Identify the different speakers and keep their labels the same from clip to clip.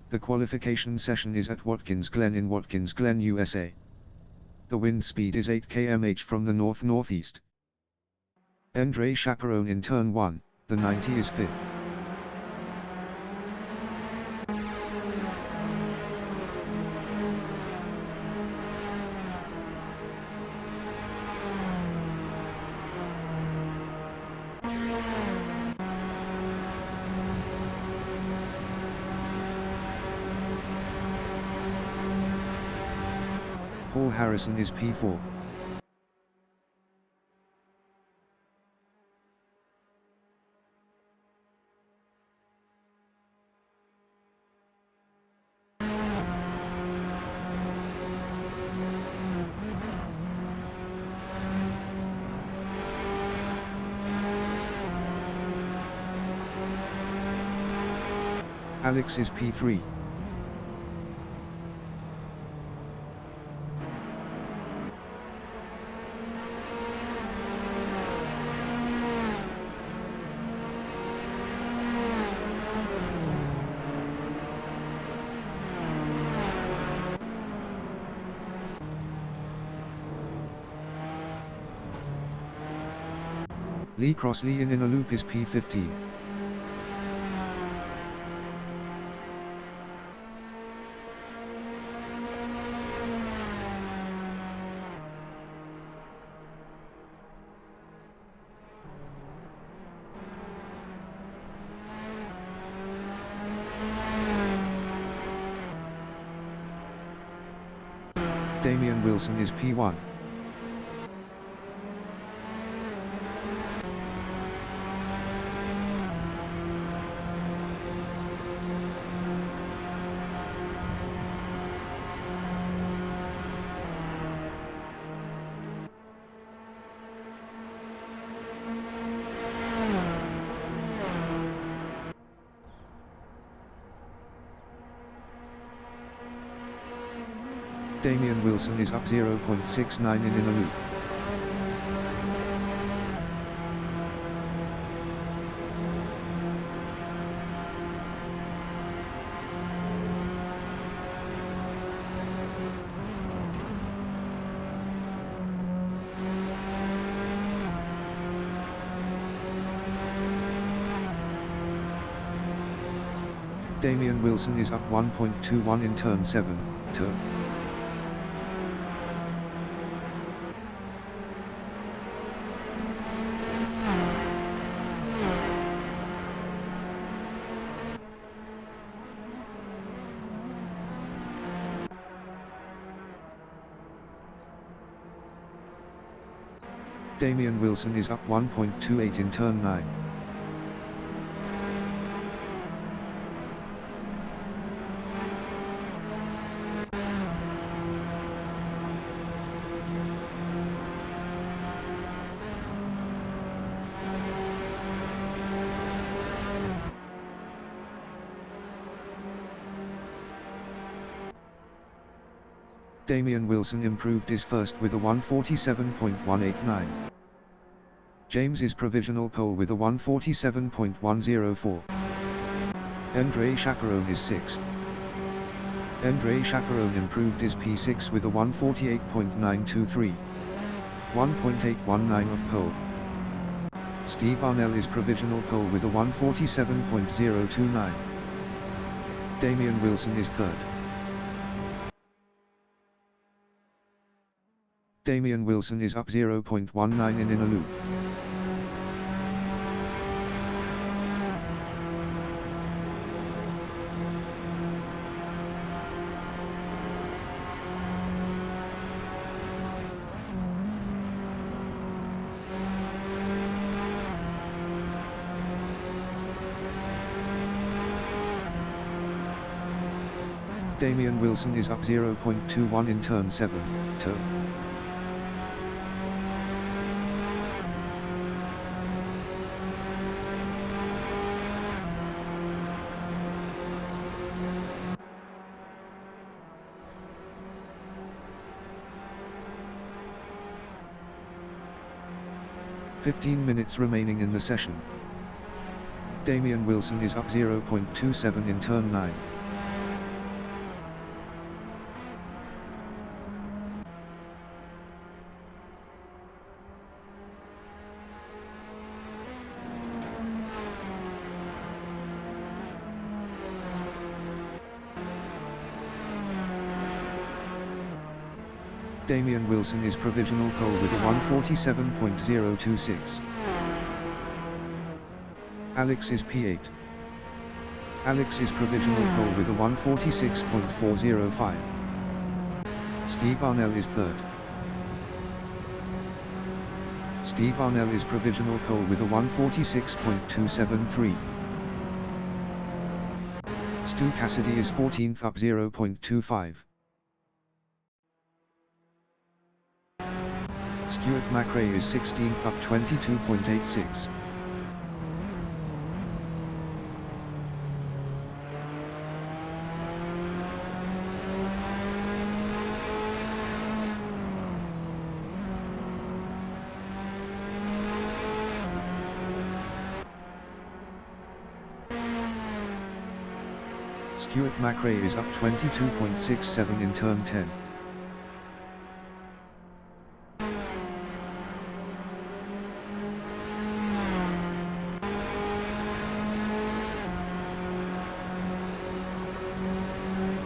Speaker 1: The qualification session is at Watkins Glen in Watkins Glen, USA. The wind speed is 8 km/h from the north-northeast. Andre chaperone in turn 1, the 90 is 5th. Paul Harrison is P4. Alex is P3. Lee Crossley in a loop is P15. Damian Wilson is P1. Damian Wilson is up 0.69 in a loop. Damian Wilson is up 1.21 in turn 7, turn. Damian Wilson is up 1.28 in turn 9. Damian Wilson improved his first with a 147.189. James is provisional pole with a 147.104. Andre chaperone is 6th. Andre chaperone improved his P6 with a 148.923. 1.819 of pole. Steve Arnell is provisional pole with a 147.029. Damian Wilson is 3rd. Damian Wilson is up 0.19 in a loop. Damian Wilson is up 0.21 in turn 7, turn. "15 minutes remaining in the session. Damian Wilson is up 0.27 in turn 9. Damian Wilson is provisional pole with a 147.026. Alex is P8. Alex is provisional pole with a 146.405. Steve Arnell is third. Steve Arnell is provisional pole with a 146.273. Stu Cassidy is 14th up 0.25. Stuart McRae is 16th up 22.86. Stuart McRae is up 22.67 in turn 10.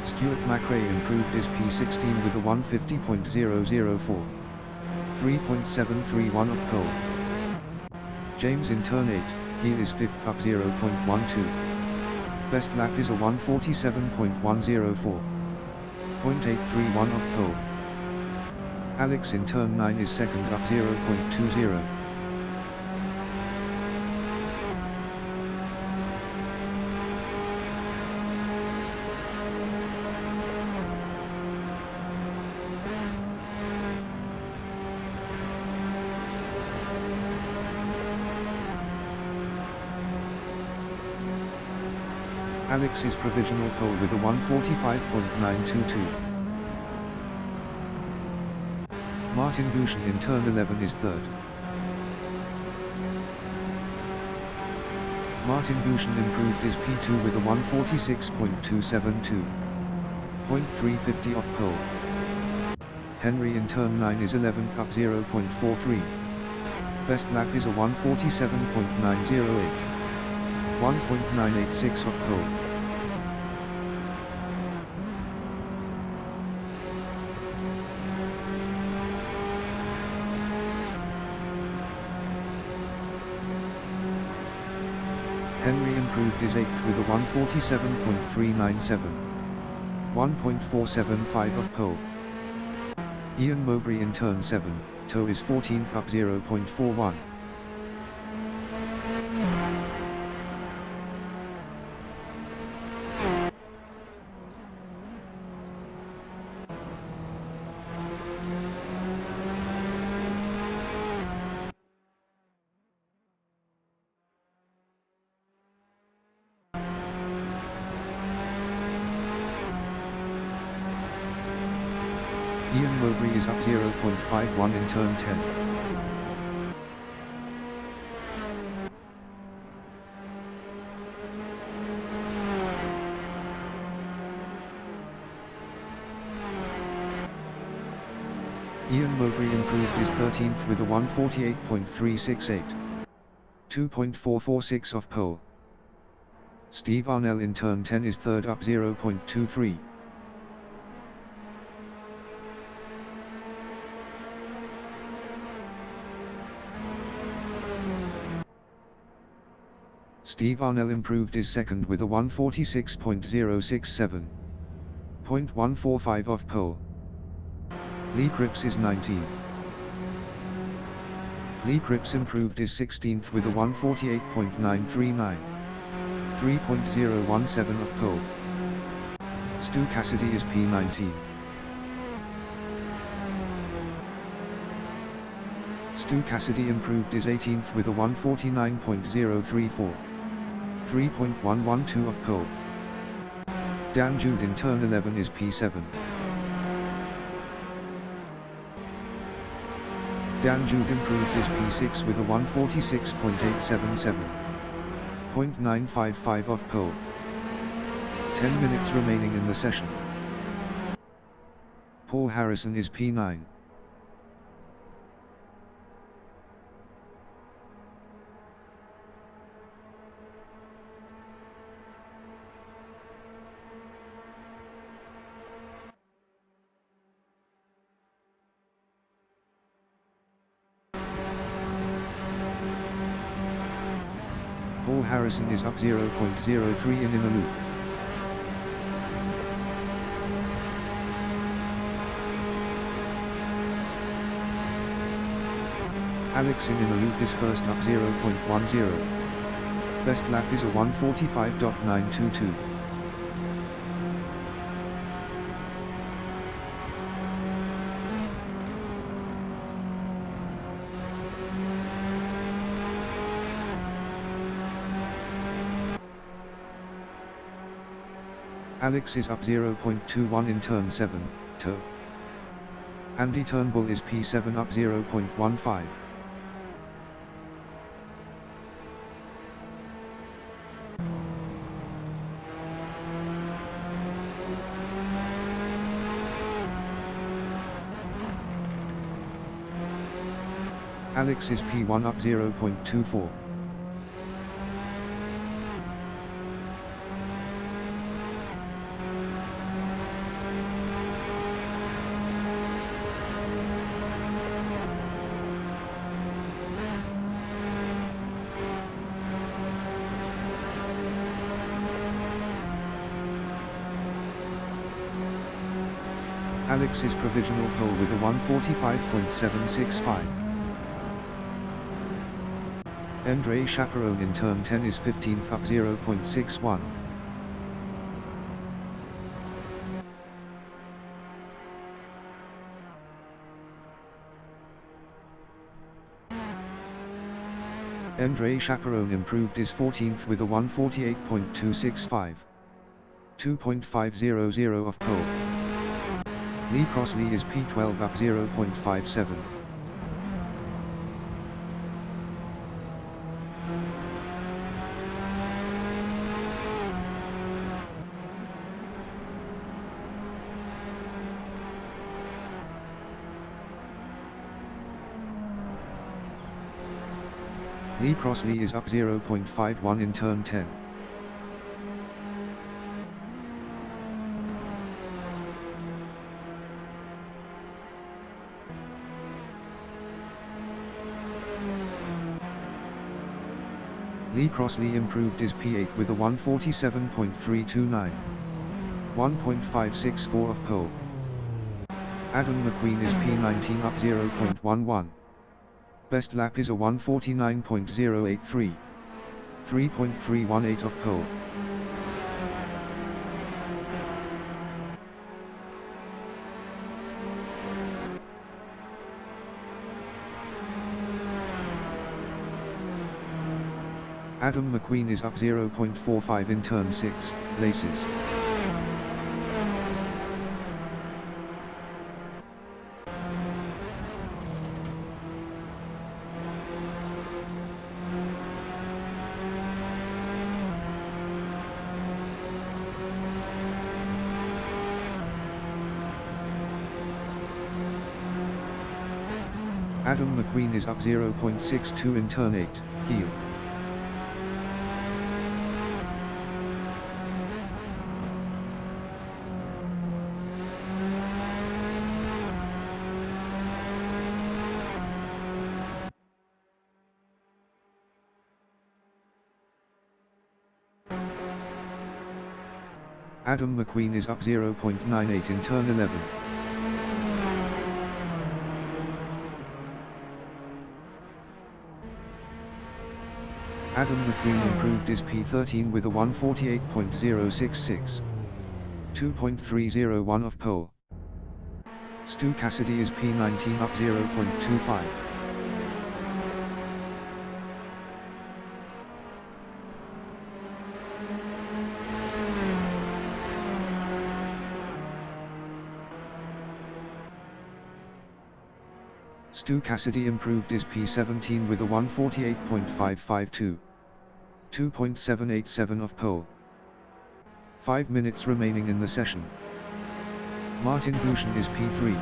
Speaker 1: Stuart McRae improved his P16 with a 150.004. 3.731 of pole. James in turn 8, he is 5th up 0.12. Best lap is a 147.104. 0.831 of pole. Alex in turn 9 is 2nd up 0.20. Alex is provisional pole with a 145.922. Martin Bushen in turn 11 is third. Martin Bushen improved his P2 with a 146.272. 0.350 off pole. Henry in turn 9 is 11th up 0.43. Best lap is a 147.908. 1.986 off pole. Henry improved his 8th with a 147.397. 1.475 off pole. Ian Mowbray in turn 7, toe is 14th up 0.41. Ian Mowbray is up 0.51 in turn 10. Ian Mowbray improved his 13th with a 148.368. 2.446 off pole. Steve Arnell in turn 10 is third up 0.23. Steve Arnell improved his second with a 146.067. 0.145 off pole. Lee Cripps is 19th. Lee Cripps improved his 16th with a 148.939. 3.017 off pole. Stu Cassidy is P19. Stu Cassidy improved his 18th with a 149.034. 3.112 off pole. Dan Jude in turn 11 is P7. Dan Jude improved his P6 with a 146.877. 0.955 off pole. 10 minutes remaining in the session. Paul Harrison is P9. Cole Harrison is up 0.03 in inner loop. Alex in inner loop is first up 0.10. Best lap is a 1:45.922. Alex is up 0.21 in turn 7, toe. Andy Turnbull is P7 up 0.15. Alex is P1 up 0.24. Alex is provisional pole with a 1:45.765. Andre Chaperone in turn 10 is 15th up 0.61. Andre Chaperone improved is 14th with a 1:48.265. 2.500 off pole. Lee Crossley is P12 up 0.57. Lee Crossley is up 0.51 in turn 10. Lee Crossley improved his P8 with a 1:47.329. 1.564 off pole. Adam McQueen is P19 up 0.11. Best lap is a 1:49.083. 3.318 off pole. Adam McQueen is up 0.45 in turn 6, laces. Adam McQueen is up 0.62 in turn 8, heel. Adam McQueen is up 0.98 in turn 11. Adam McQueen improved his P13 with a 1:48.066. 2.301 off pole. Stu Cassidy is P19 up 0.25. Stu Cassidy improved his P17 with a 1:48.552. 2.787 off pole. 5 minutes remaining in the session. Martin Bouchon is P3.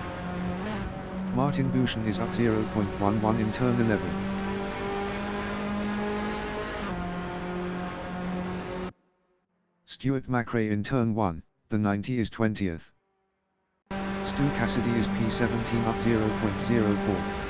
Speaker 1: Martin Bouchon is up 0.11 in turn 11. Stuart McRae in turn 1, the 90 is 20th. Stu Cassidy is P17 up 0.04.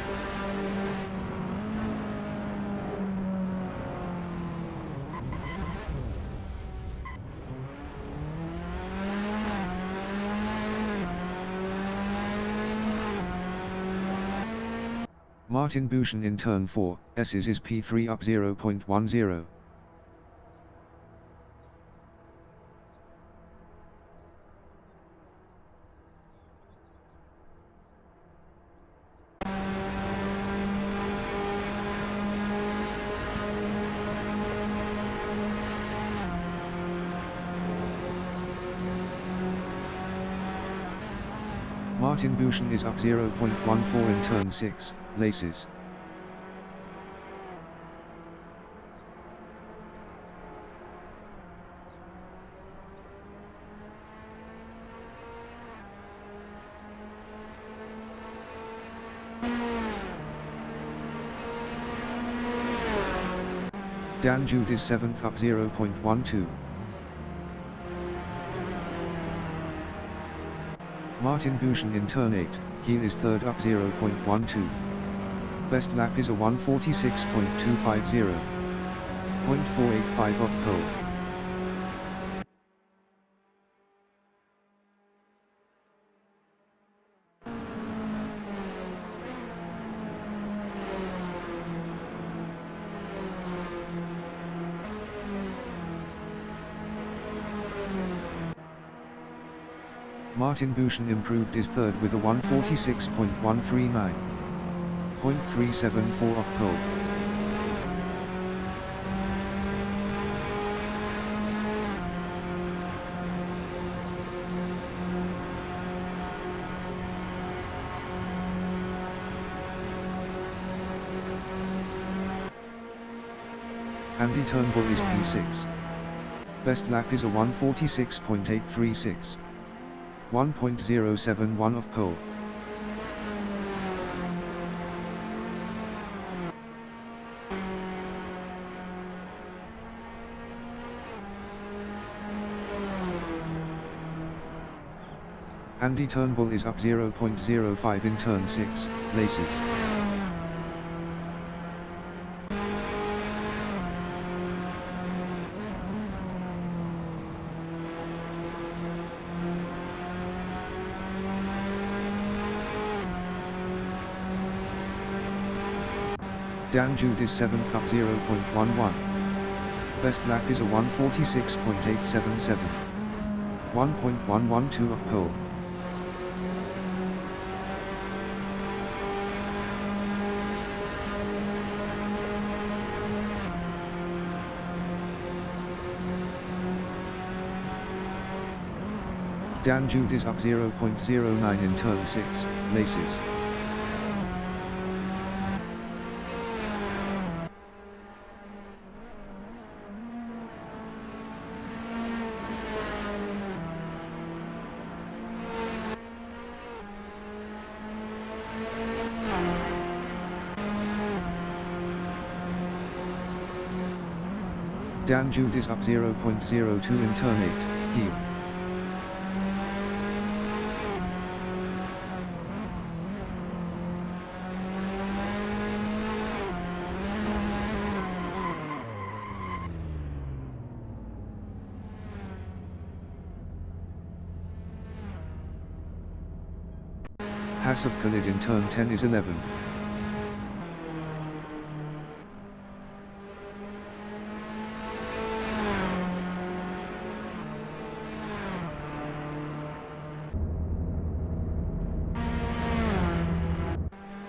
Speaker 1: Martin Bouchon in turn 4, S's is P3 up 0.10. Martin Bouchon is up 0.14 in turn 6, laces. Dan Jude is 7th up 0.12. Martin Bouchon in turn 8, heel is 3rd up 0.12. Best lap is a 146.250. 0.485 off pole. Martin Bouchon improved his 3rd with a 146.139. 0.374 off pole. Andy Turnbull is P6. Best lap is a 146.836. 1.071 off pole. Andy Turnbull is up 0.05 in turn 6, laces. Dan Jude is 7th up 0.11. Best lap is a 146.877. 1.112 off pole. Dan Jude is up 0.09 in turn 6, laces. Dan Jude is up 0.02 in turn 8, heel. Hasab Khalid in turn 10 is 11th.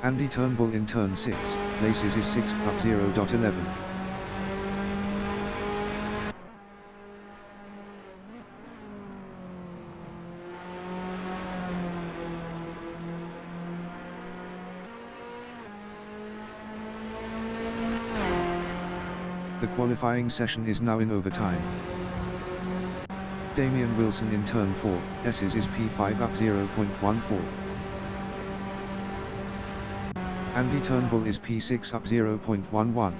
Speaker 1: Andy Turnbull in turn 6, laces is 6th up 0.11. The qualifying session is now in overtime. Damian Wilson in turn 4, S's is P5 up 0.14. Andy Turnbull is P6 up 0.11.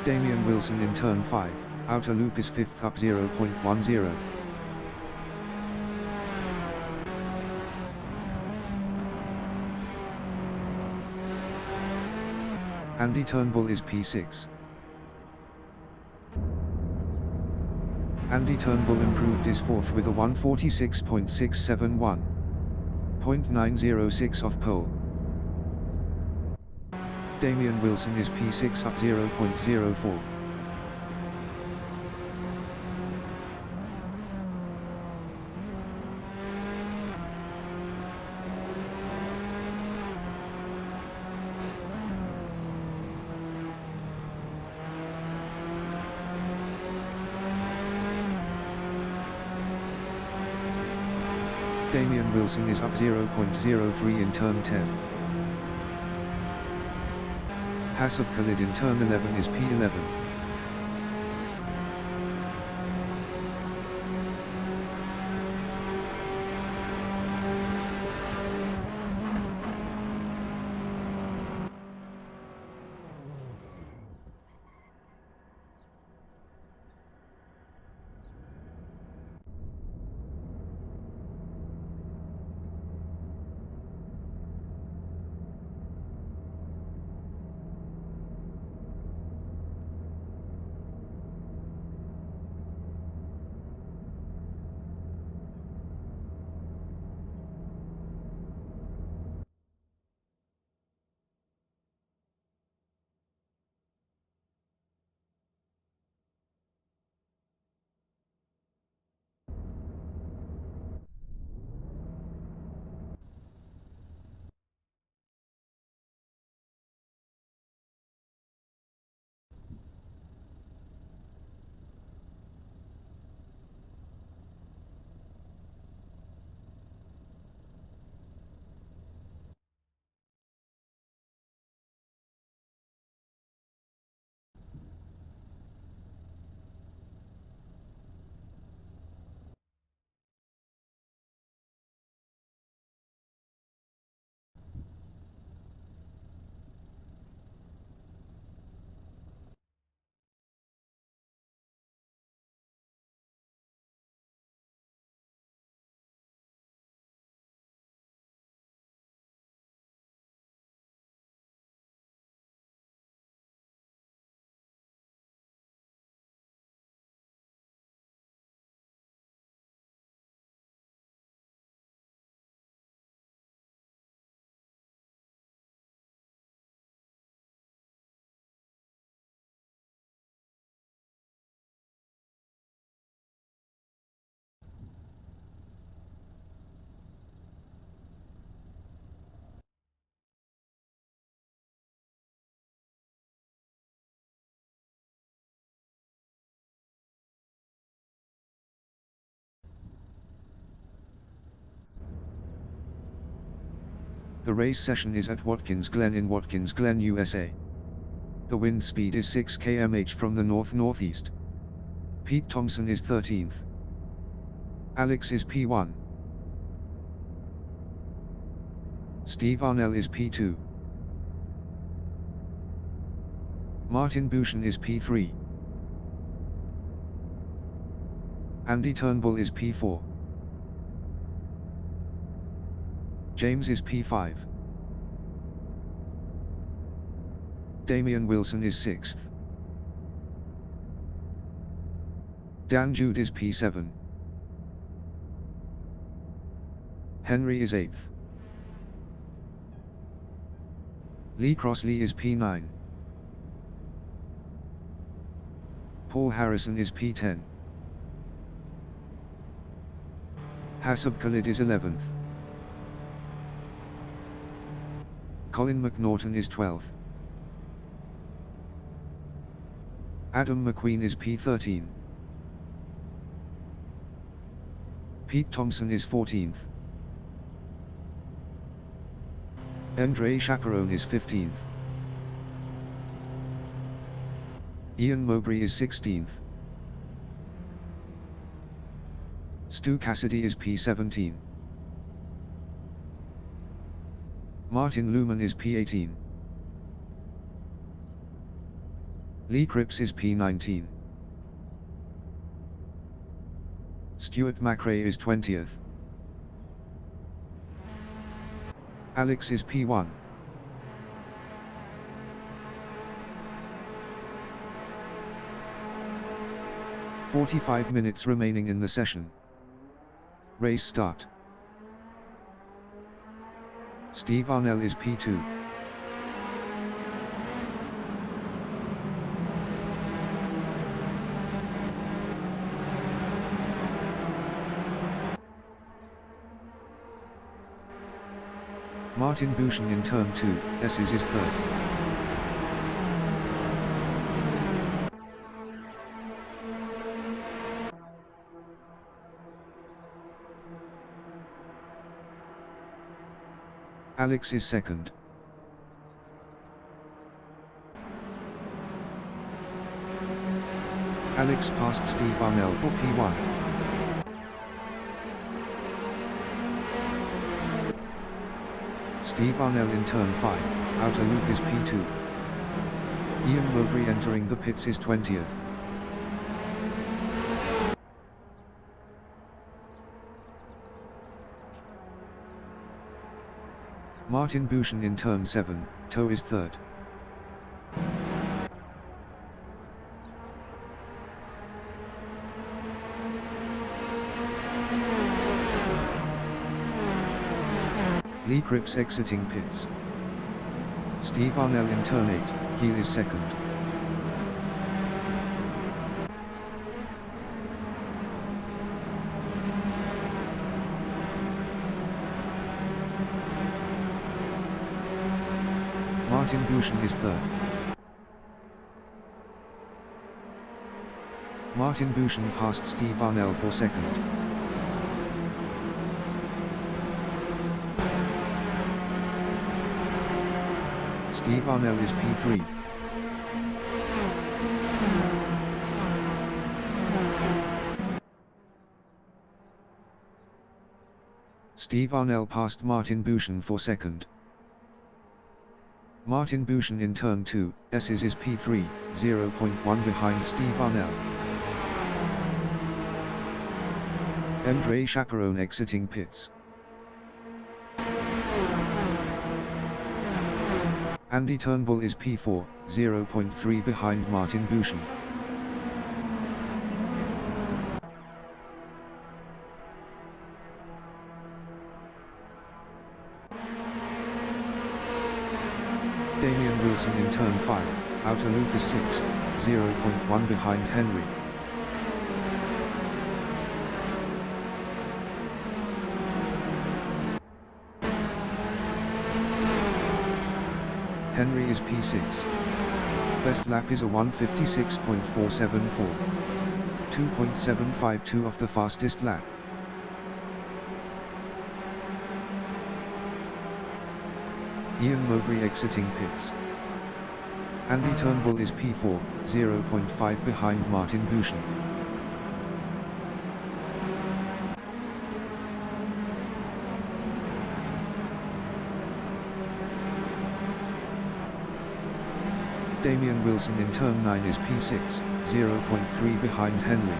Speaker 1: Damian Wilson in turn 5, outer loop is 5th up 0.10. Andy Turnbull is P6. Andy Turnbull improved his fourth with a 146.671. 0.906 off pole. Damian Wilson is P6 up 0.04. Damian Wilson is up 0.03 in turn 10. Hasab Khalid in turn 11 is P11. The race session is at Watkins Glen in Watkins Glen, USA. The wind speed is 6 km/h from the north-northeast. Pete Thompson is 13th. Alex is P1. Steve Arnell is P2. Martin Bouchon is P3. Andy Turnbull is P4. James is P5. Damian Wilson is 6th. Dan Jude is P7. Henry is 8th. Lee Crossley is P9. Paul Harrison is P10. Hasab Khalid is 11th. Colin McNaughton is 12th. Adam McQueen is P13. Pete Thompson is 14th. Andre Chaperone is 15th. Ian Mowbray is 16th. Stu Cassidy is P17. Martin Luman is P18. Lee Cripps is P19. Stuart McRae is 20th. Alex is P1. 45 minutes remaining in the session. Race start. Steve Arnell is P2. Martin Buchan in turn 2, S is third. Alex is second. Alex passed Steve Arnell for P1. Steve Arnell in turn 5, outer loop is P2. Ian Mowbray entering the pits is 20th. Martin Buchan in turn 7, toe is third. Lee Cripps exiting pits. Steve Arnell in turn 8, he is second. Martin Buchan is third. Martin Buchan passed Steve Arnell for second. Steve Arnell is P3. Steve Arnell passed Martin Buchan for second. Martin Buchan in turn 2, S is P3, 0.1 behind Steve Arnell. Andre Chaperone exiting pits. Andy Turnbull is P4, 0.3 behind Martin Buchan. Damian Wilson in turn 5, outer loop is 6th, 0.1 behind Henry. Henry is P6. Best lap is a 1:56.474. 2.752 of the fastest lap. Ian Mowbray exiting pits. Andy Turnbull is P4, 0.5 behind Martin Buchan. Damian Wilson in turn 9 is P6, 0.3 behind Henry.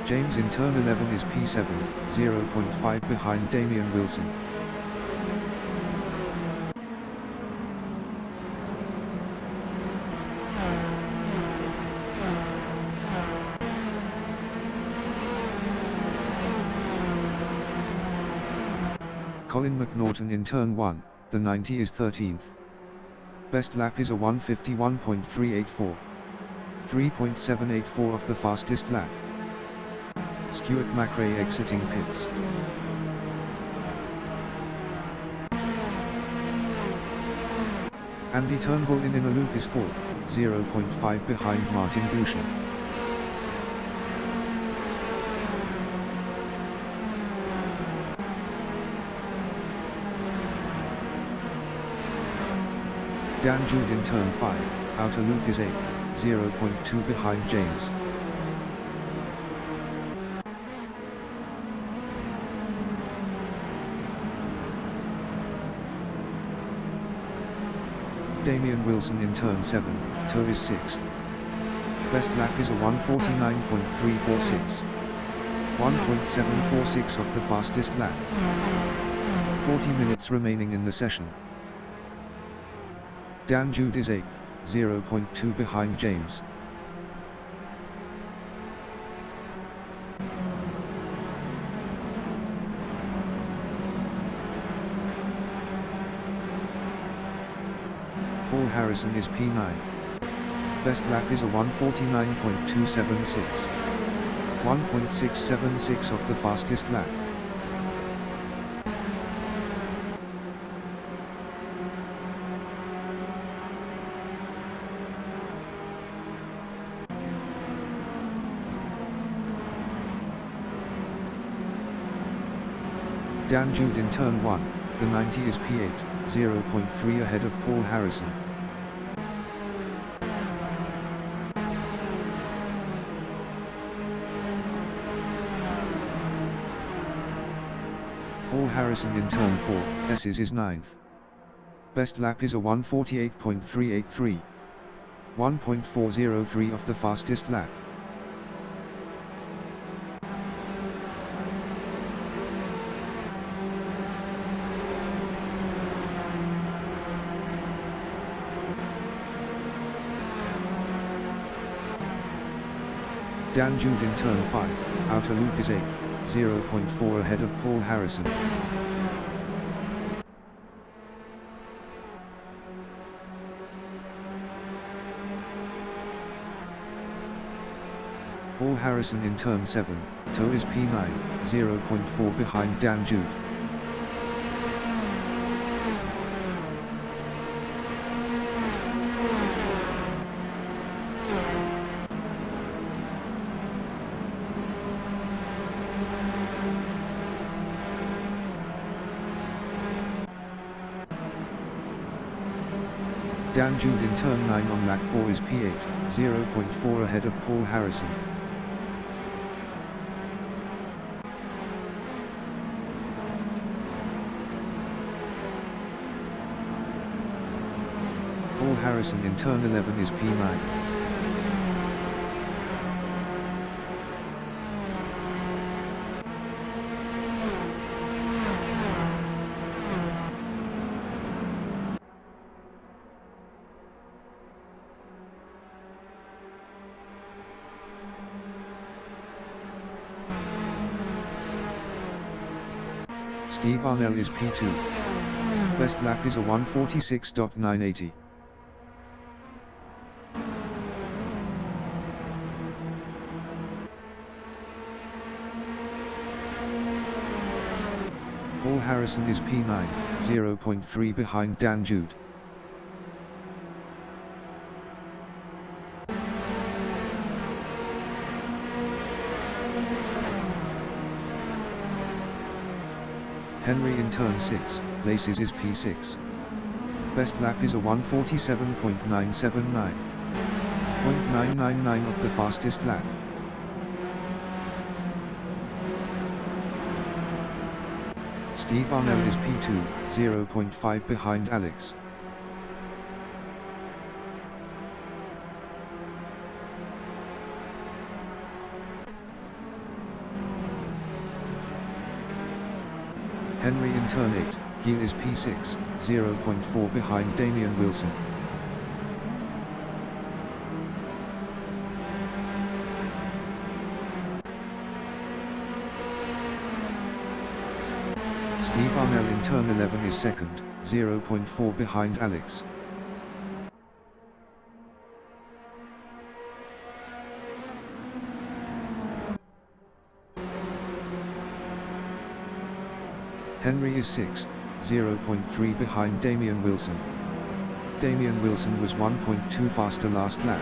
Speaker 1: James in turn 11 is P7, 0.5 behind Damian Wilson. Colin McNaughton in turn 1, the 90 is 13th. Best lap is a 1:51.384. 3.784 of the fastest lap. Stuart McRae exiting pits. Andy Turnbull in inner loop is 4th, 0.5 behind Martin Buchan. Dan Jude in turn 5, outer loop is 8th, 0.2 behind James. Damian Wilson in turn 7, toe is 6th. Best lap is a 1:49.346. 1.746 of the fastest lap. 40 minutes remaining in the session. Dan Jude is 8th, 0.2 behind James. Paul Harrison is P9. Best lap is a 1:49.276. 1.676 of the fastest lap. Dan Jude in turn 1, the 90 is P8, 0.3 ahead of Paul Harrison. Paul Harrison in turn 4, S's is 9th. Best lap is a 1:48.383. 1.403 of the fastest lap. Dan Jude in turn 5, outer loop is 8th, 0.4 ahead of Paul Harrison. Paul Harrison in turn 7, toe is P9, 0.4 behind Dan Jude. Dan Jude in turn 9 on lap 4 is P8, 0.4 ahead of Paul Harrison. Paul Harrison in turn 11 is P9. Steve Arnell is P2. Best lap is a 1:46.980. Paul Harrison is P9, 0.3 behind Dan Jude. Henry in turn 6, Laces is P6. Best lap is a 1:47.979. 0.999 of the fastest lap. Steve Arnell is P2, 0.5 behind Alex. Henry in turn 8, he is P6, 0.4 behind Damian Wilson. Steve Arnell in turn 11 is second, 0.4 behind Alex. Henry is 6th, 0.3 behind Damian Wilson. Damian Wilson was 1.2 faster last lap.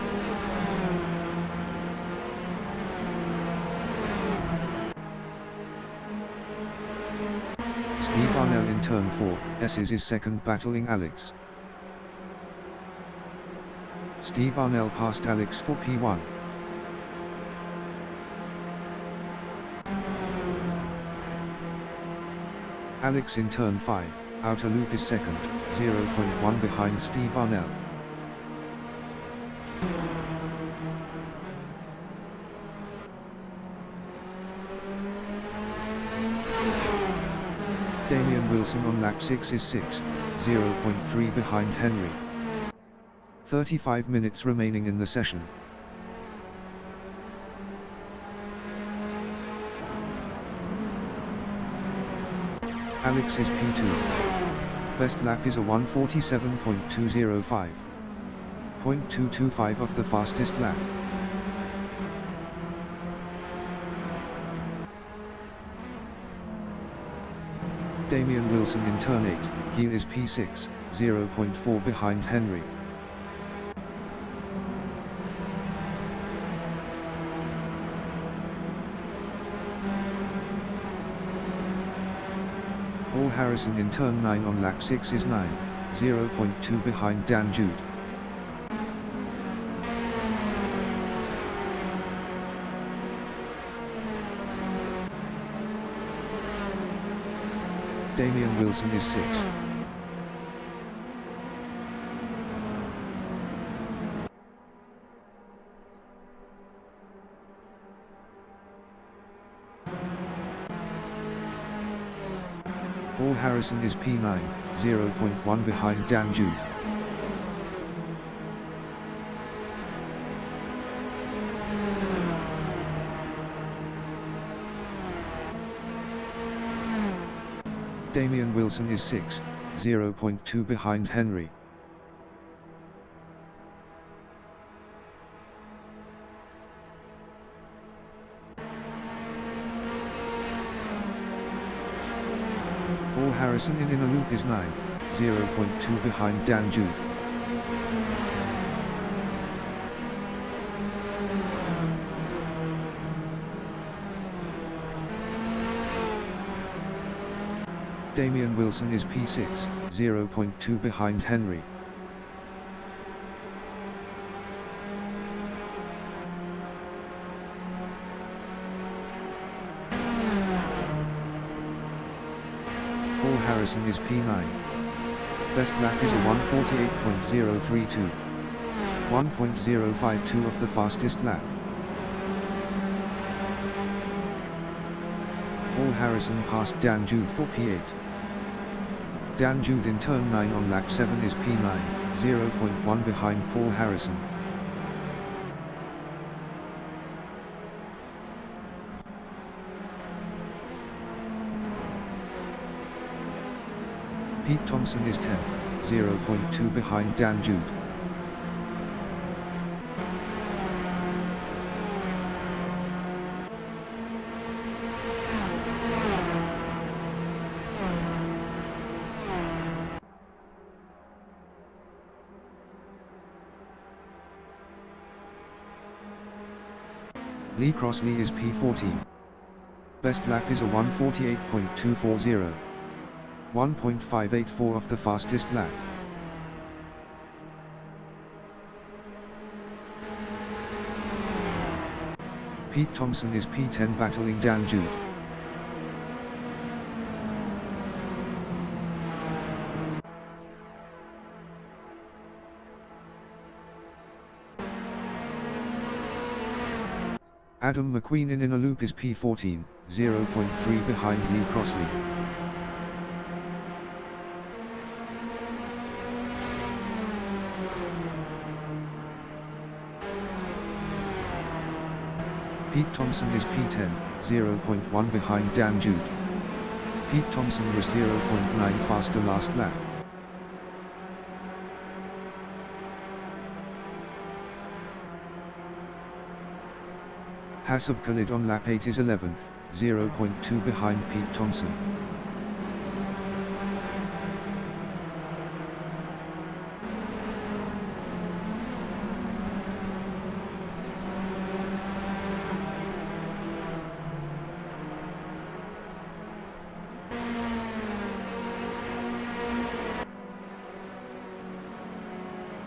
Speaker 1: Steve Arnell in turn 4, S's is second battling Alex. Steve Arnell passed Alex for P1. Alex in turn 5, outer loop is second, 0.1 behind Steve Arnell. Damian Wilson on lap 6 is 6th, 0.3 behind Henry. 35 minutes remaining in the session. Alex is P2. Best lap is a 1:47.205. 0.225 of the fastest lap. Damian Wilson in turn 8, he is P6, 0.4 behind Henry. Paul Harrison in turn 9 on lap 6 is 9th, 0.2 behind Dan Jude. Damian Wilson is 6th. Paul Harrison is P9, 0.1 behind Dan Jude. Damian Wilson is 6th, 0.2 behind Henry. Paul Harrison in inner loop is 9th, 0.2 behind Dan Jude. Damian Wilson is P6, 0.2 behind Henry. Paul Harrison is P9. Best lap is a 1:48.032. 1.052 of the fastest lap. Paul Harrison passed Dan Jude for P8. Dan Jude in turn 9 on lap 7 is P9, 0.1 behind Paul Harrison. Pete Thompson is 10th, 0.2 behind Dan Jude. Lee Crossley is P14. Best lap is a 1:48.240. 1.584 of the fastest lap. Pete Thompson is P10 battling Dan Jude. Adam McQueen in inner loop is P14, 0.3 behind Lee Crossley. Pete Thompson is P10, 0.1 behind Dan Jude. Pete Thompson was 0.9 faster last lap. Hasab Khalid on lap 8 is 11th, 0.2 behind Pete Thompson.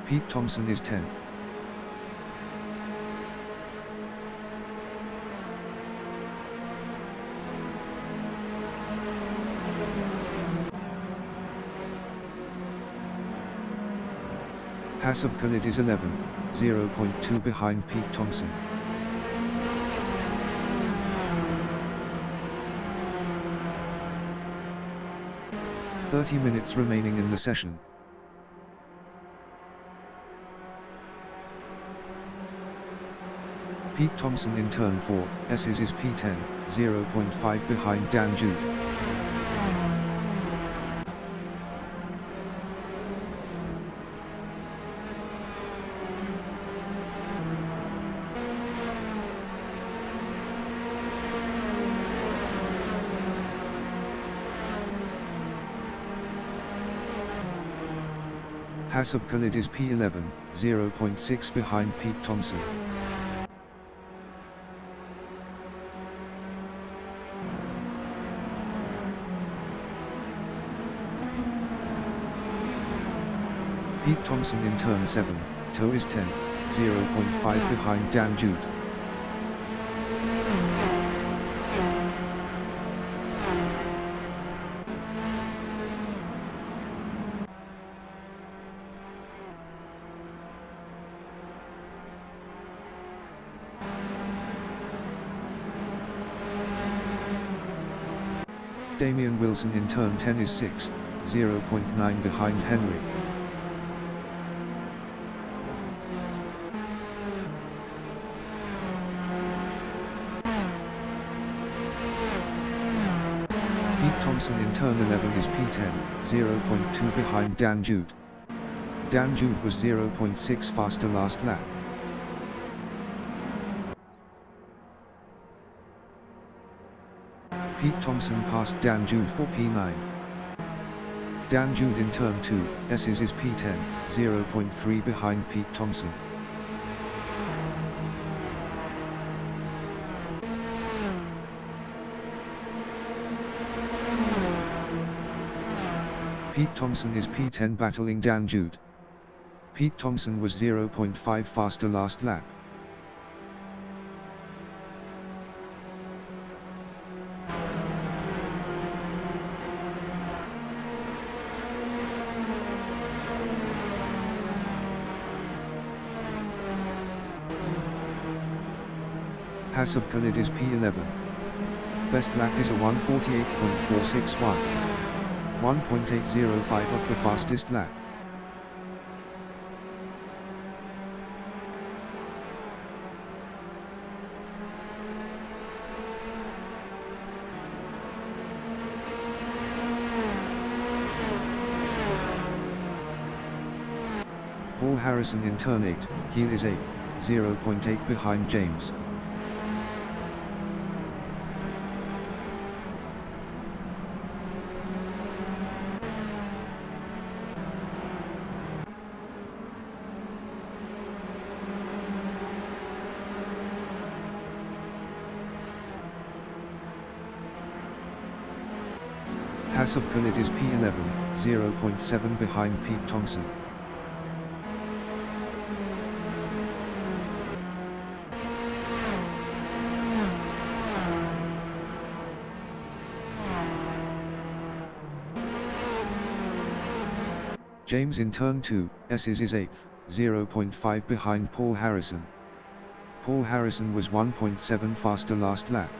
Speaker 1: Pete Thompson is 10th. Hasab Khalid is 11th, 0.2 behind Pete Thompson. 30 minutes remaining in the session. Pete Thompson in turn 4, S's is P10, 0.5 behind Dan Jude. Hasab Khalid is P11, 0.6 behind Pete Thompson. Pete Thompson in turn 7, toe is 10th, 0.5 behind Dan Jude. Damian Wilson in turn 10 is 6th, 0.9 behind Henry. Pete Thompson in turn 11 is P10, 0.2 behind Dan Jude. Dan Jude was 0.6 faster last lap. Pete Thompson passed Dan Jude for P9. Dan Jude in turn 2, S's is P10, 0.3 behind Pete Thompson. Pete Thompson is P10 battling Dan Jude. Pete Thompson was 0.5 faster last lap. Hasab Khalid is P11. Best lap is a 1:48.461. 1.805 off the fastest lap. Paul Harrison in turn 8, he is 8th, 0.8 behind James. Hasab Khalid is P11, 0.7 behind Pete Thompson. James in turn 2, S's is 8th, 0.5 behind Paul Harrison. Paul Harrison was 1.7 faster last lap.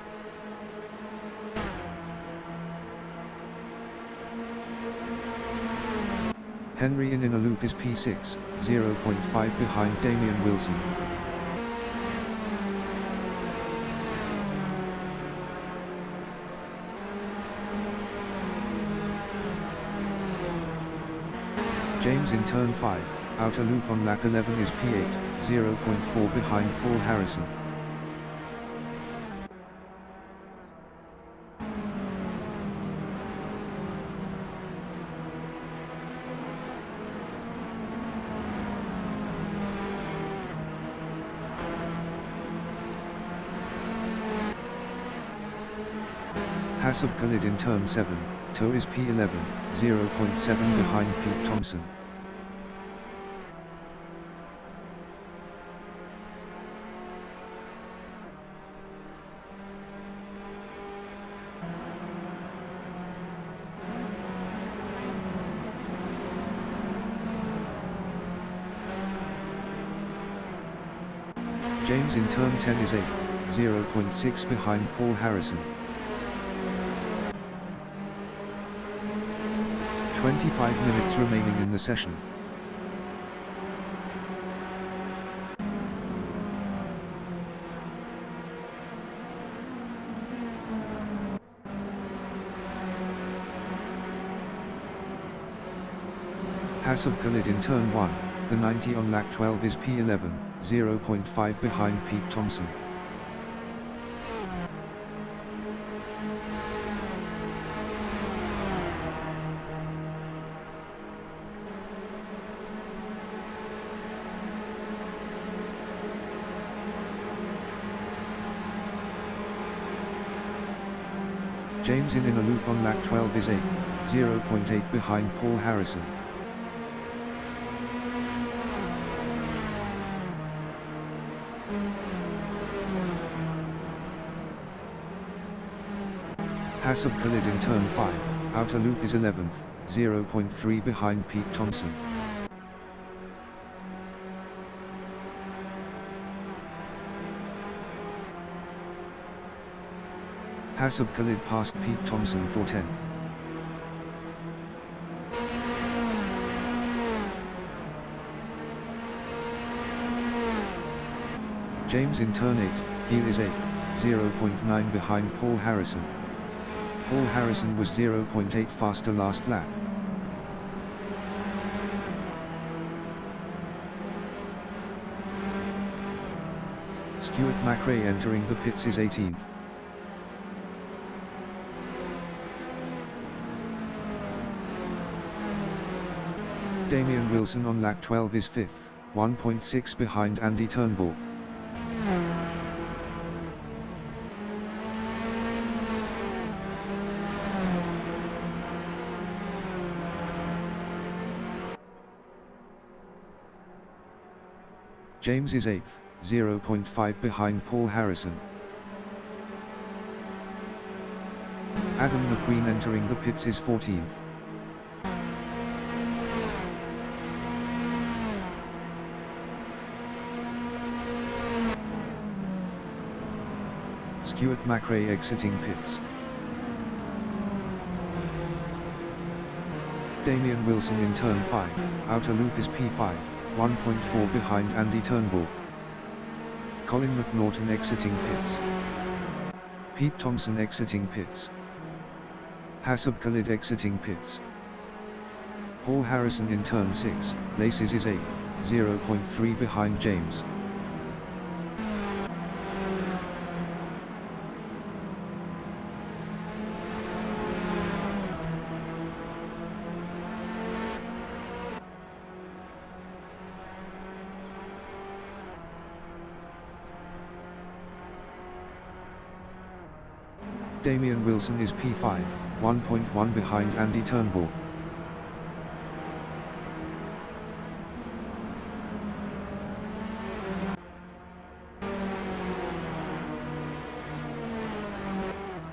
Speaker 1: Henry in a loop is P6, 0.5 behind Damian Wilson. James in turn 5, outer loop on lap 11 is P8, 0.4 behind Paul Harrison. Hasab Khalid in turn 7, toe is P11, 0.7 behind Pete Thompson. James in turn 10 is 8th, 0.6 behind Paul Harrison. 25 minutes remaining in the session. Hasab Khalid in turn 1, the 90 on lap 12 is P11, 0.5 behind Pete Thompson. James in a loop on lap 12 is 8th, 0.8 behind Paul Harrison. Hasab Khalid in turn 5, outer loop is 11th, 0.3 behind Pete Thompson. Hasab Khalid passed Pete Thompson for 10th. James in turn 8, heel is 8th, 0.9 behind Paul Harrison. Paul Harrison was 0.8 faster last lap. Stuart McRae entering the pits is 18th. Damian Wilson on lap 12 is 5th, 1.6 behind Andy Turnbull. James is 8th, 0.5 behind Paul Harrison. Adam McQueen entering the pits is 14th. Stuart McRae exiting pits. Damian Wilson in turn 5, outer loop is P5, 1.4 behind Andy Turnbull. Colin McNaughton exiting pits. Pete Thompson exiting pits. Hasab Khalid exiting pits. Paul Harrison in turn 6, Laces is 8th, 0.3 behind James. Damian Wilson is P5, 1.1 behind Andy Turnbull.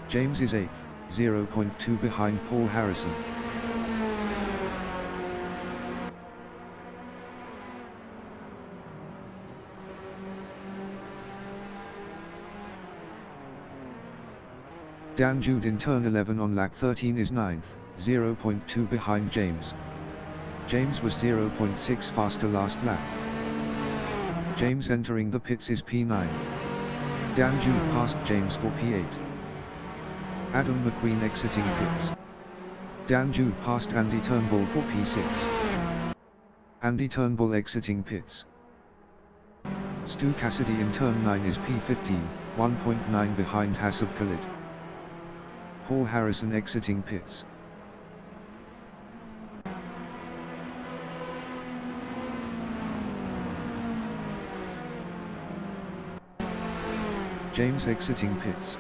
Speaker 1: James is 8th, 0.2 behind Paul Harrison. Dan Jude in turn 11 on lap 13 is 9th, 0.2 behind James. James was 0.6 faster last lap. James entering the pits is P9. Dan Jude passed James for P8. Adam McQueen exiting pits. Dan Jude passed Andy Turnbull for P6. Andy Turnbull exiting pits. Stu Cassidy in turn 9 is P15, 1.9 behind Hasab Khalid. Paul Harrison exiting pits. James exiting pits.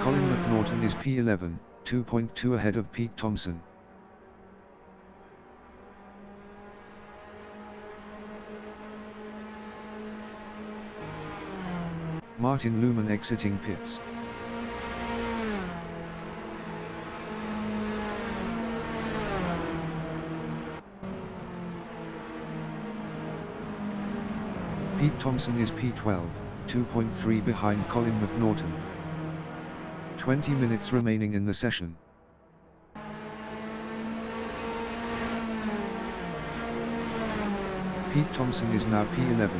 Speaker 1: Colin McNaughton is P11, 2.2 ahead of Pete Thompson. Martin Luman exiting pits. Pete Thompson is P12, 2.3 behind Colin McNaughton. 20 minutes remaining in the session. Pete Thompson is now P11.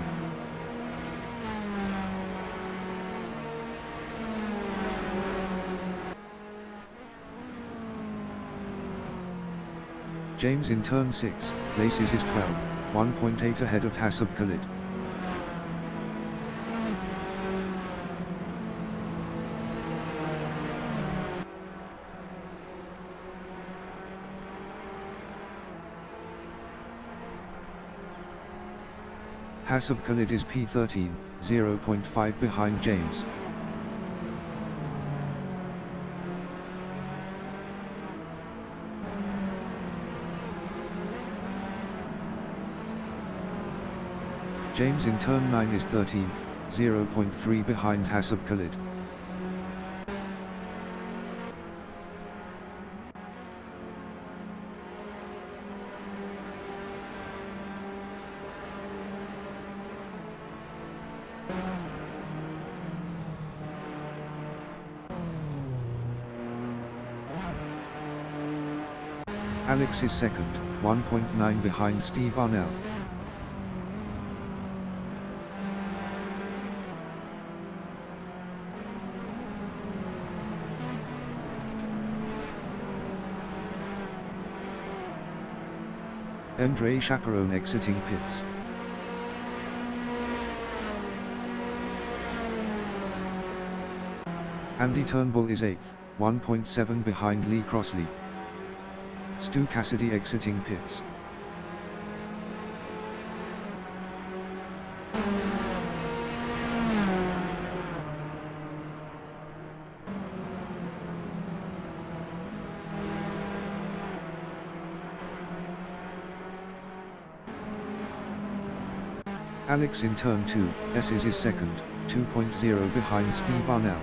Speaker 1: James in turn 6, laces is 12, 1.8 ahead of Hasab Khalid. Hasab Khalid is P13, 0.5 behind James. James in turn 9 is 13th, 0.3 behind Hasab Khalid. Alex is second, 1.9 behind Steve Arnell. Andre Chaperone exiting pits. Andy Turnbull is 8th, 1.7 behind Lee Crossley. Stu Cassidy exiting pits. Alex in turn 2, S's is second, 2.0 behind Steve Arnell.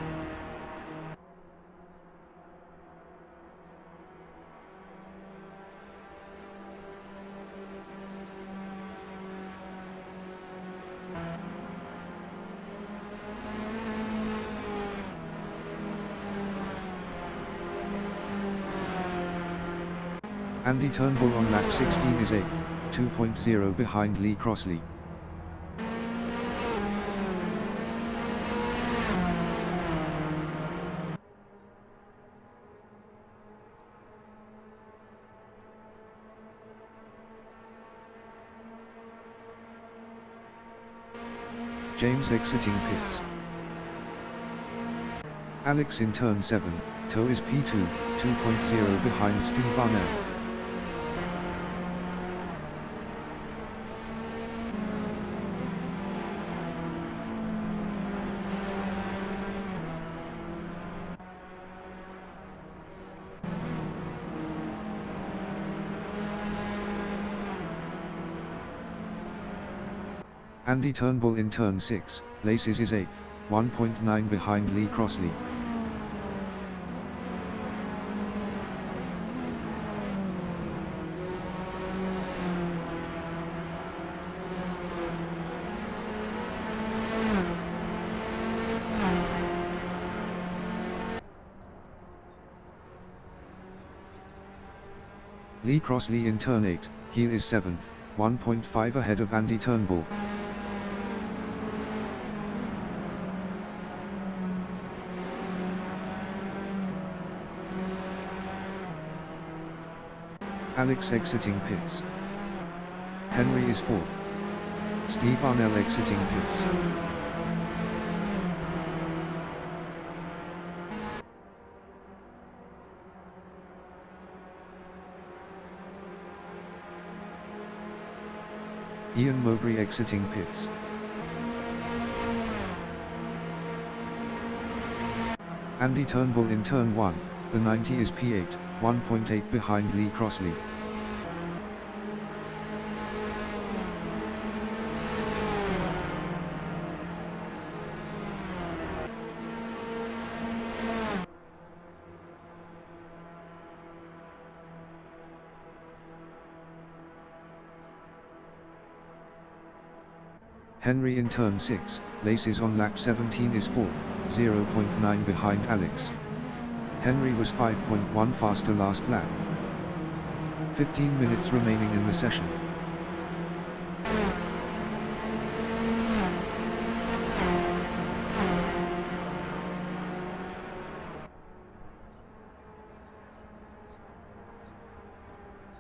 Speaker 1: Andy Turnbull on lap 16 is 8th, 2.0 behind Lee Crossley. James exiting pits. Alex in turn 7, toe is P2, 2.0 behind Steve Arnell. Andy Turnbull in turn 6, laces is 8th, 1.9 behind Lee Crossley. Lee Crossley in turn 8, he is 7th, 1.5 ahead of Andy Turnbull. Alex exiting pits. Henry is 4th. Steve Arnell exiting pits. Ian Mowbray exiting pits. Andy Turnbull in turn 1, the 90 is P8, 1.8 behind Lee Crossley. Henry in turn 6, laces on lap 17 is 4th, 0.9 behind Alex. Henry was 5.1 faster last lap. 15 minutes remaining in the session.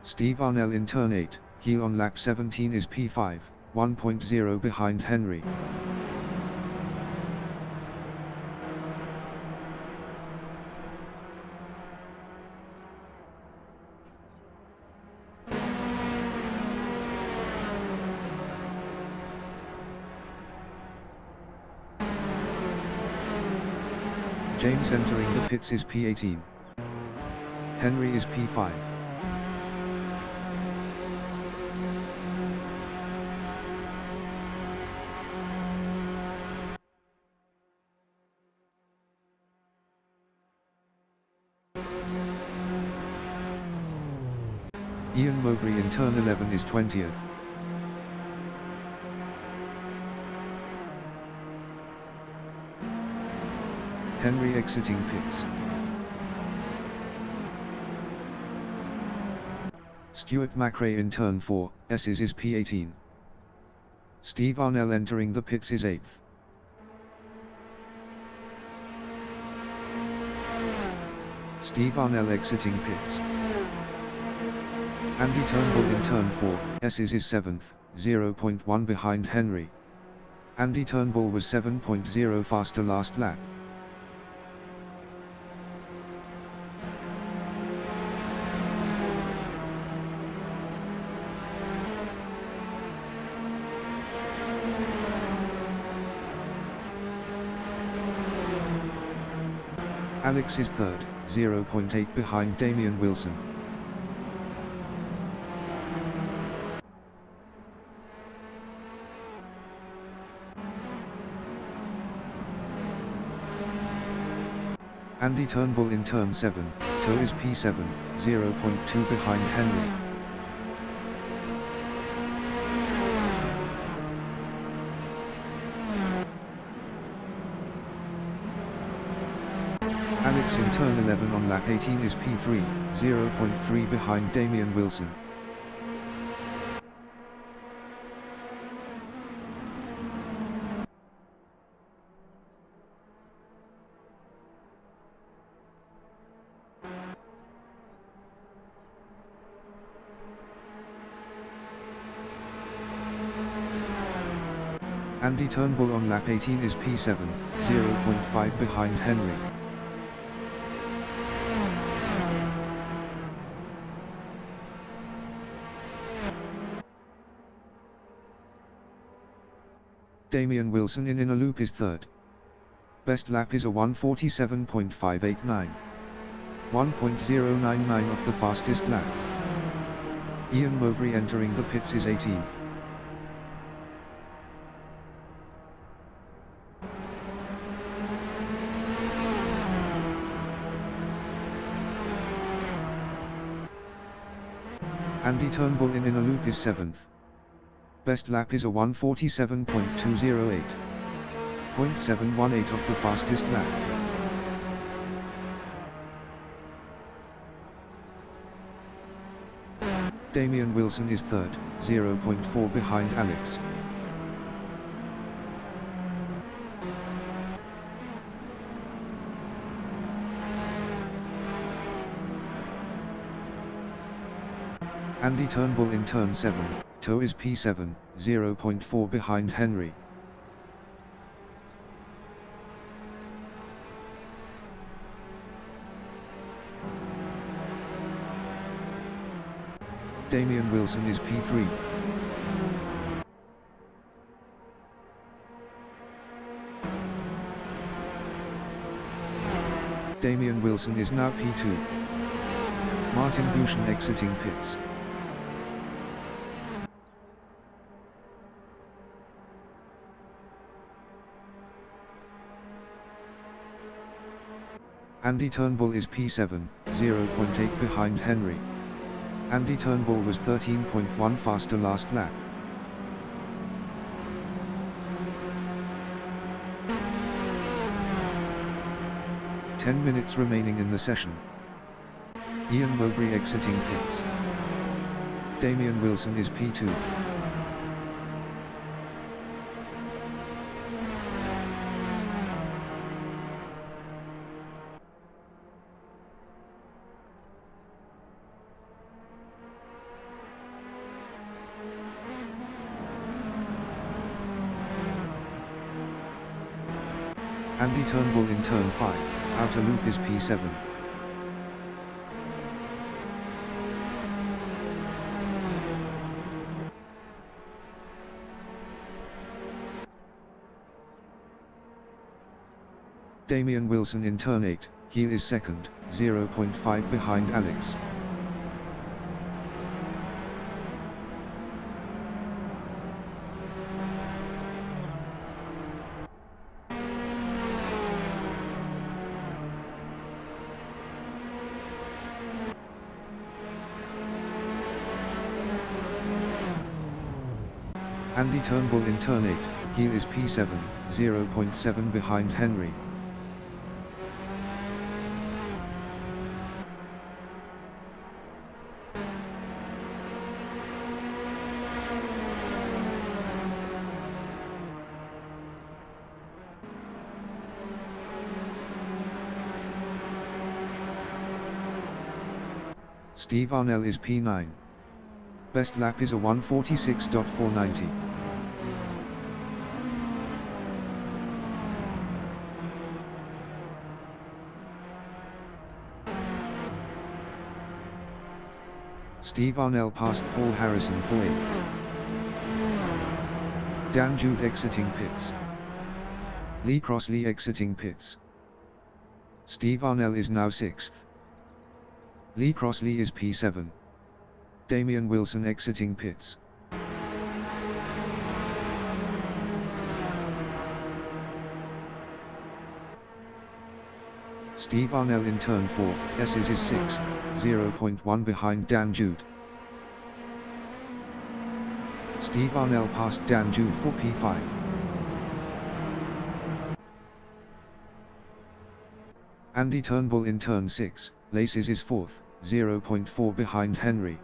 Speaker 1: Steve Arnell in turn 8, heel on lap 17 is P5, 1.0 behind Henry. James entering the pits is P18. Henry is P5. Ian Mowbray in turn 11 is 20th. Henry exiting pits. Stuart McRae in turn 4, S's is P18. Steve Arnell entering the pits is 8th. Steve Arnell exiting pits. Andy Turnbull in turn 4, S's is 7th, 0.1 behind Henry. Andy Turnbull was 7.0 faster last lap. Alex is 3rd, 0.8 behind Damian Wilson. Andy Turnbull in turn 7, toe is P7, 0.2 behind Henry. Alex in turn 11 on lap 18 is P3, 0.3 behind Damian Wilson. Andy Turnbull on lap 18 is P7, 0.5 behind Henry. Damian Wilson in inner loop is 3rd. Best lap is a 1:47.589. 1.099 of the fastest lap. Ian Mowbray entering the pits is 18th. Andy Turnbull in inner loop is 7th. Best lap is a 1:47.208. 0.718 of the fastest lap. Damian Wilson is 3rd, 0.4 behind Alex. Andy Turnbull in turn 7, toe is P7, 0.4 behind Henry. Damian Wilson is P3. Damian Wilson is now P2. Martin Buchan exiting pits. Andy Turnbull is P7, 0.8 behind Henry. Andy Turnbull was 13.1 faster last lap. 10 minutes remaining in the session. Ian Mowbray exiting pits. Damian Wilson is P2. Andy Turnbull in turn 5, outer loop is P7. Damian Wilson in turn 8, he is second, 0.5 behind Alex. Andy Turnbull in turn 8, he is P7, 0.7 behind Henry. Steve Arnell is P9. Best lap is a 1:46.490. Steve Arnell passed Paul Harrison for 8th. Dan Jude exiting pits. Lee Crossley exiting pits. Steve Arnell is now 6th. Lee Crossley is P7. Damian Wilson exiting pits. Steve Arnell in turn 4, S's is 6th, 0.1 behind Dan Jude. Steve Arnell passed Dan Jude for P5. Andy Turnbull in turn 6, Laces is 4th, 0.4 behind Henry.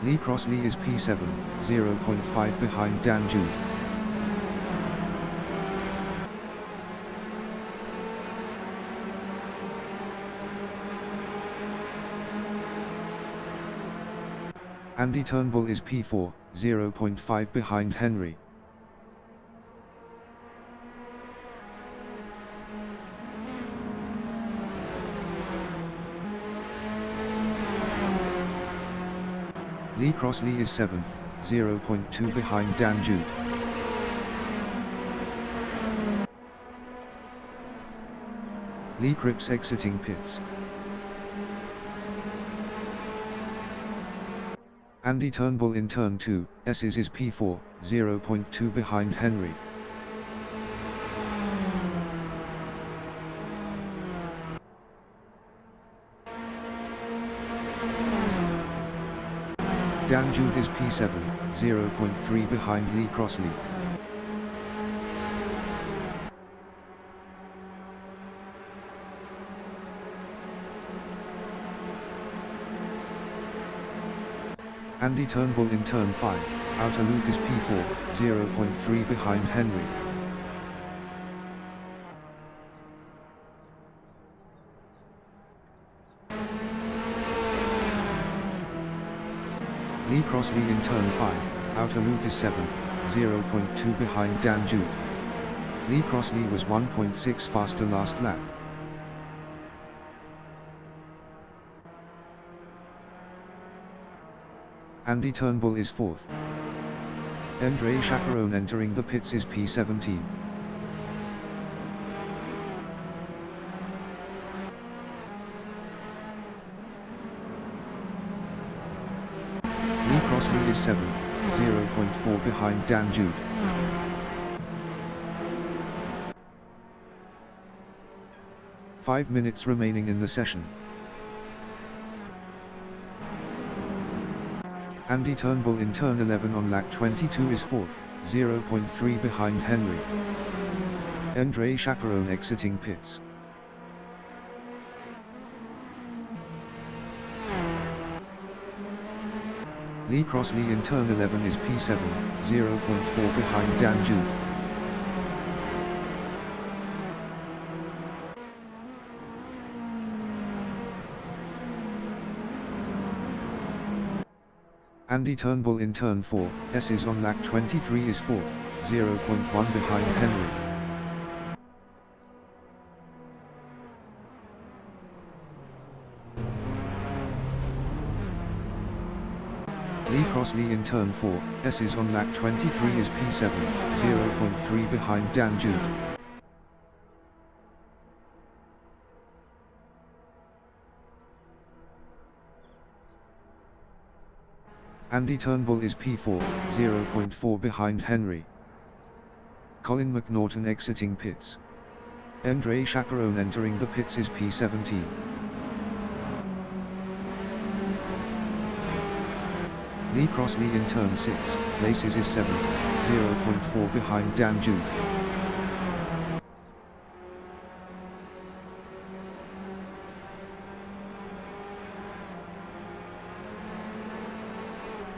Speaker 1: Lee Crossley is P7, 0.5 behind Dan Jude. Andy Turnbull is P4, 0.5 behind Henry. Lee Crossley is 7th, 0.2 behind Dan Jude. Lee Cripps exiting pits. Andy Turnbull in turn 2, S's is P4, 0.2 behind Henry. Dan Jude is P7, 0.3 behind Lee Crossley. Andy Turnbull in turn 5, outer loop is P4, 0.3 behind Henry. Lee Crossley in turn 5, outer loop is 7th, 0.2 behind Dan Jude. Lee Crossley was 1.6 faster last lap. Andy Turnbull is 4th. Andre Chaperone entering the pits is P17. Lee Crossley is 7th, 0.4 behind Dan Jude. 5 minutes remaining in the session. Andy Turnbull in turn 11 on lap 22 is 4th, 0.3 behind Henry. Andre Chaperone exiting pits. Lee Crossley in turn 11 is P7, 0.4 behind Dan Jude. Andy Turnbull in turn 4, S is on lap 23 is 4th, 0.1 behind Henry. Lee Crossley in turn 4, S is on lap 23 is P7, 0.3 behind Dan Jude. Andy Turnbull is P4, 0.4 behind Henry. Colin McNaughton exiting pits. Andre Chaperone entering the pits is P17. Lee Crossley in turn 6, races is 7th, 0.4 behind Dan Jude.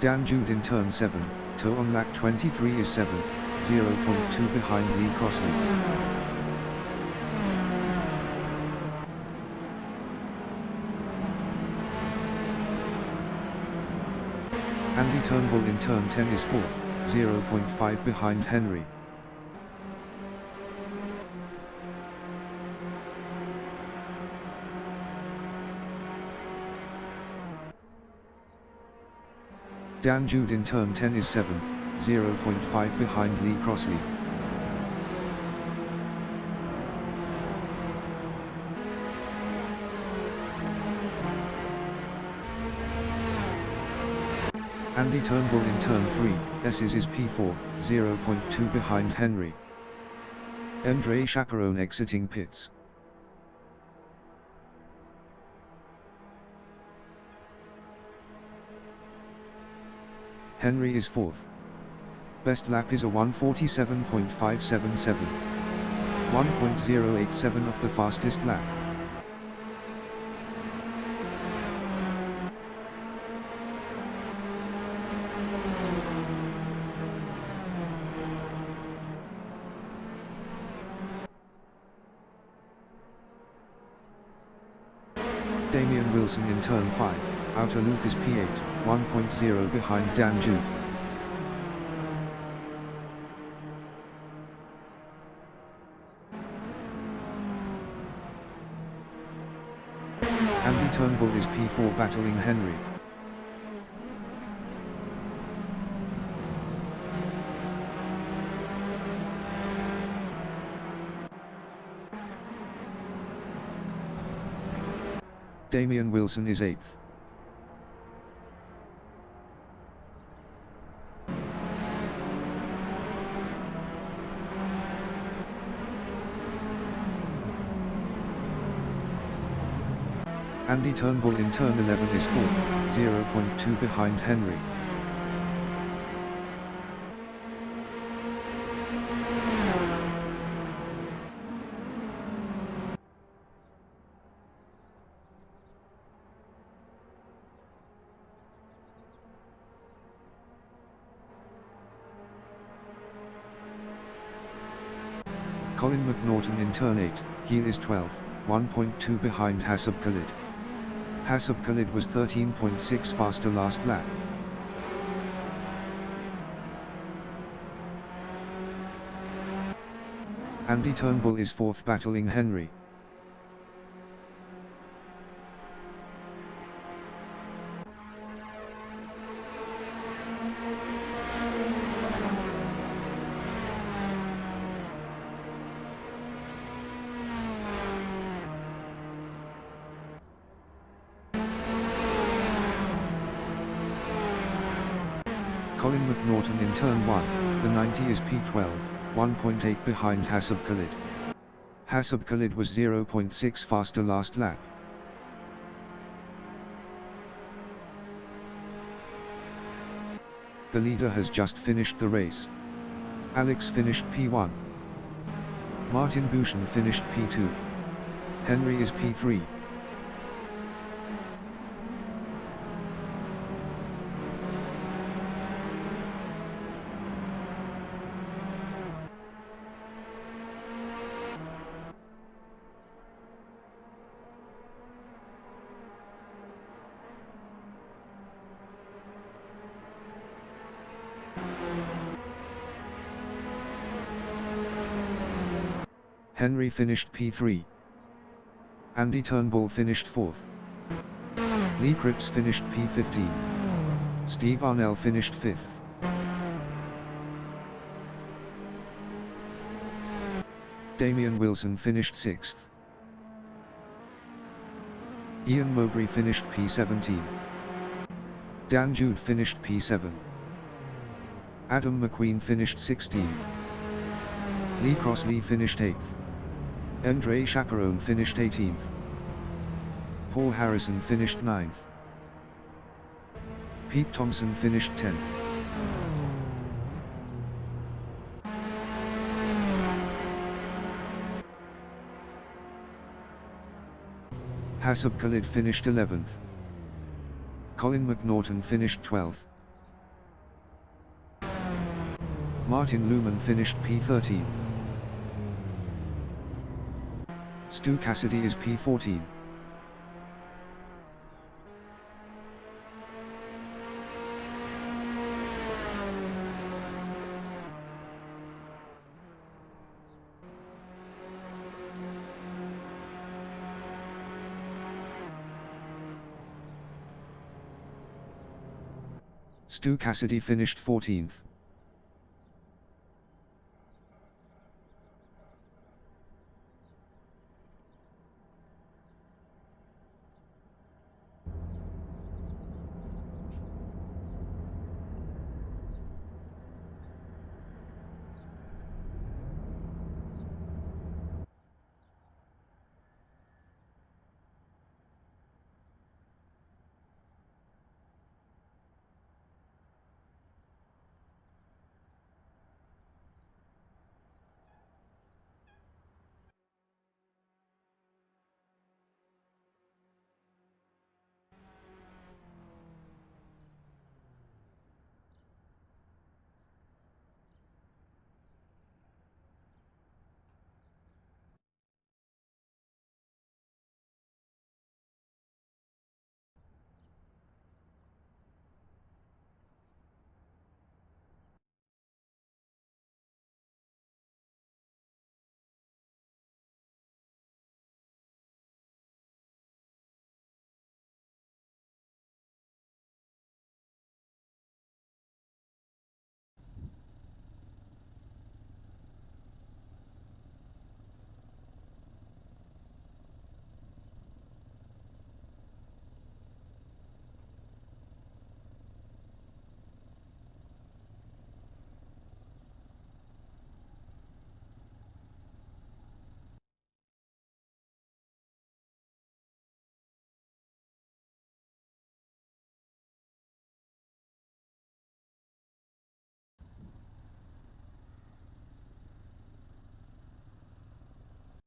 Speaker 1: Dan Jude in turn 7, toe on lap 23 is 7th, 0.2 behind Lee Crossley. Andy Turnbull in turn 10 is 4th, 0.5 behind Henry. Dan Jude in turn 10 is 7th, 0.5 behind Lee Crossley. Andy Turnbull in turn 3, S's is P4, 0.2 behind Henry. Andre Chaperone exiting pits. Henry is 4th. Best lap is a 1:47.577. 1.087 of the fastest lap. Damian Wilson in turn 5, outer loop is P8, 1.0 behind Dan Jude. Andy Turnbull is P4 battling Henry. Damian Wilson is 8th. Andy Turnbull in turn 11 is 4th, 0.2 behind Henry. Colin McNaughton in turn 8, he is 12th, 1.2 behind Hasab Khalid. Hasab Khalid was 13.6 faster last lap. Andy Turnbull is 4th battling Henry. Colin McNaughton in turn 1, the 90 is P12, 1.8 behind Hasab Khalid. Hasab Khalid was 0.6 faster last lap. The leader has just finished the race. Alex finished P1. Martin Bouchon finished P2. Henry is P3. Henry finished P3. Andy Turnbull finished 4th. Lee Cripps finished P15. Steve Arnell finished 5th. Damian Wilson finished 6th. Ian Mowbray finished P17. Dan Jude finished P7. Adam McQueen finished 16th. Lee Crossley finished 8th. Andre Chaperone finished 18th. Paul Harrison finished 9th. Pete Thompson finished 10th. Hasab Khalid finished 11th. Colin McNaughton finished 12th. Martin Luman finished P13. Stu Cassidy is P14. Stu Cassidy finished 14th.